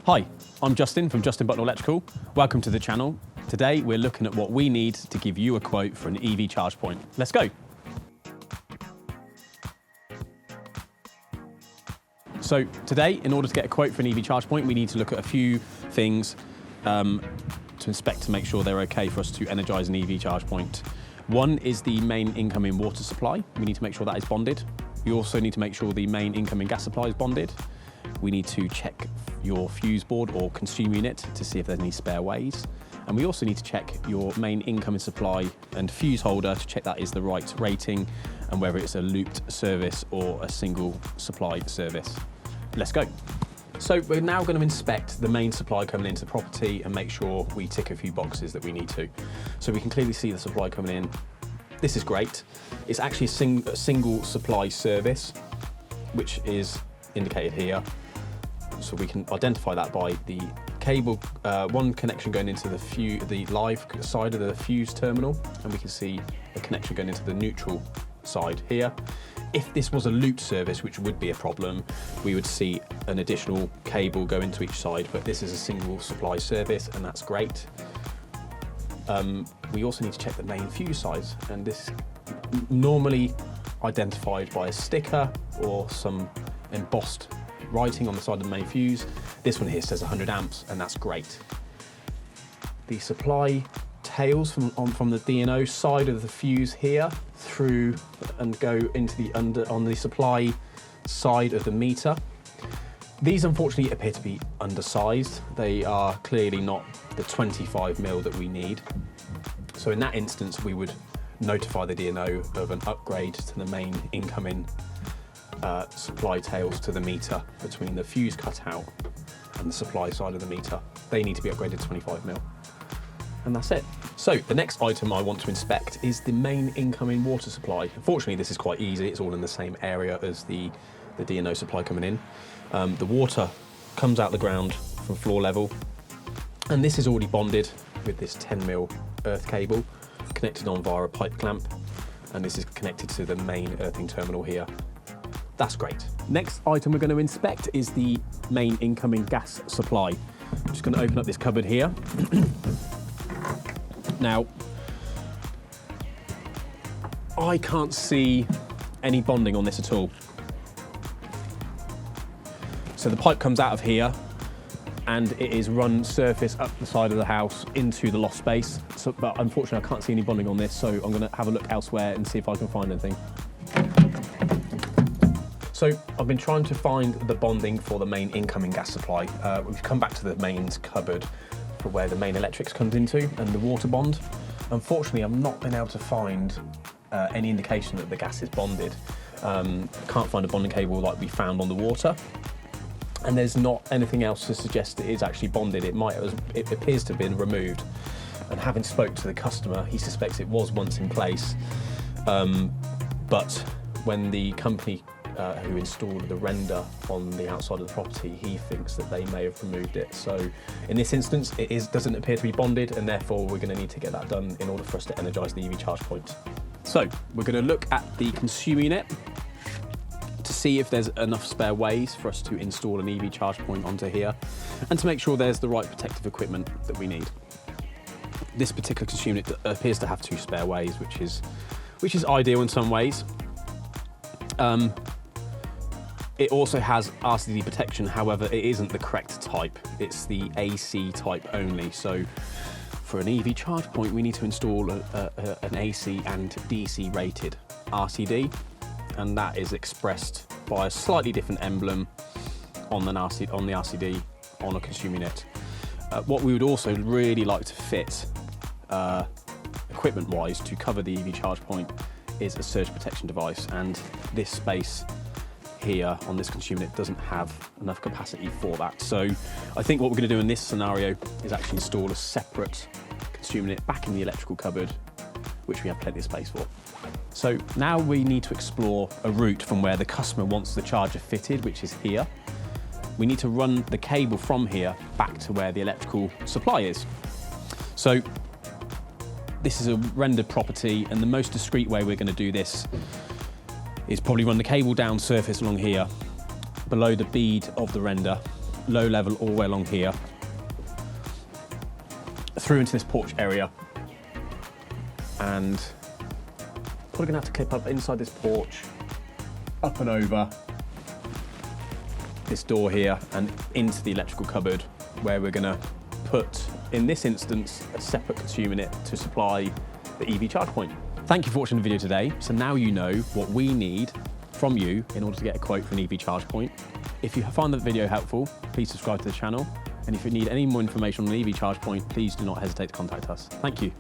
Hi, I'm Justin from Justin Button Electrical. Welcome to the channel. Today we're looking at what we need to give you a quote for an EV charge point. Let's go. So today, in order to get a quote for an EV charge point, we need to look at a few things to inspect to make sure they're okay for us to energise an EV charge point. One is the main incoming water supply. We need to make sure that is bonded. We also need to make sure the main incoming gas supply is bonded. We need to check your fuse board or consumer unit to see if there's any spare ways. And we also need to check your main incoming supply and fuse holder to check that is the right rating and whether it's a looped service or a single supply service. Let's go. So we're now going to inspect the main supply coming into the property and make sure we tick a few boxes that we need to. So we can clearly see the supply coming in. This is great. It's actually a single supply service, which is indicated here. So we can identify that by the cable, one connection going into the live side of the fuse terminal, and we can see a connection going into the neutral side here. If this was a looped service, which would be a problem, we would see an additional cable go into each side, but this is a single supply service, and that's great. We also need to check the main fuse size, and this normally identified by a sticker or some embossed writing on the side of the main fuse. This one here says 100 amps, and that's great. The supply tails from the D&O side of the fuse here through and go into on the supply side of the meter. These unfortunately appear to be undersized. They are clearly not the 25mm that we need. So in that instance, we would notify the D&O of an upgrade to the main incoming supply tails to the meter between the fuse cutout and the supply side of the meter. They need to be upgraded to 25mm. And that's it. So the next item I want to inspect is the main incoming water supply. Unfortunately, this is quite easy. It's all in the same area as the D&O supply coming in. The water comes out the ground from floor level, and this is already bonded with this 10mm earth cable connected on via a pipe clamp, and this is connected to the main earthing terminal here. That's great. Next item we're going to inspect is the main incoming gas supply. I'm just going to open up this cupboard here. Now, I can't see any bonding on this at all. So the pipe comes out of here and it is run surface up the side of the house into the loft space. So, but unfortunately I can't see any bonding on this, so I'm going to have a look elsewhere and see if I can find anything. So I've been trying to find the bonding for the main incoming gas supply. We've come back to the mains cupboard for where the main electrics comes into and the water bond. Unfortunately, I've not been able to find any indication that the gas is bonded. Can't find a bonding cable like we found on the water. And there's not anything else to suggest it is actually bonded. It appears to have been removed. And having spoke to the customer, he suspects it was once in place. But when the company who installed the render on the outside of the property, he thinks that they may have removed it. So in this instance, it doesn't appear to be bonded, and therefore we're going to need to get that done in order for us to energise the EV charge point. So we're going to look at the consumer unit to see if there's enough spare ways for us to install an EV charge point onto here, and to make sure there's the right protective equipment that we need. This particular consumer unit appears to have 2 spare ways, which is ideal in some ways. It also has RCD protection, however, it isn't the correct type. It's the AC type only. So for an EV charge point, we need to install an AC and DC rated RCD, and that is expressed by a slightly different emblem on the RCD on a consumer unit. What we would also really like to fit equipment-wise to cover the EV charge point is a surge protection device, and this space here on this consumer unit doesn't have enough capacity for that. So I think what we're going to do in this scenario is actually install a separate consumer unit back in the electrical cupboard, which we have plenty of space for. So now we need to explore a route from where the customer wants the charger fitted, which is here. We need to run the cable from here back to where the electrical supply is. So this is a rendered property, and the most discreet way we're going to do this is probably run the cable down surface along here below the bead of the render low level all the way along here, through into this porch area, and probably gonna have to clip up inside this porch, up and over this door here and into the electrical cupboard, where we're gonna put, in this instance, a separate consumer unit to supply the EV charge point. Thank you for watching the video today. So now you know what we need from you in order to get a quote for an EV charge point. If you find the video helpful, please subscribe to the channel. And if you need any more information on an EV charge point, please do not hesitate to contact us. Thank you.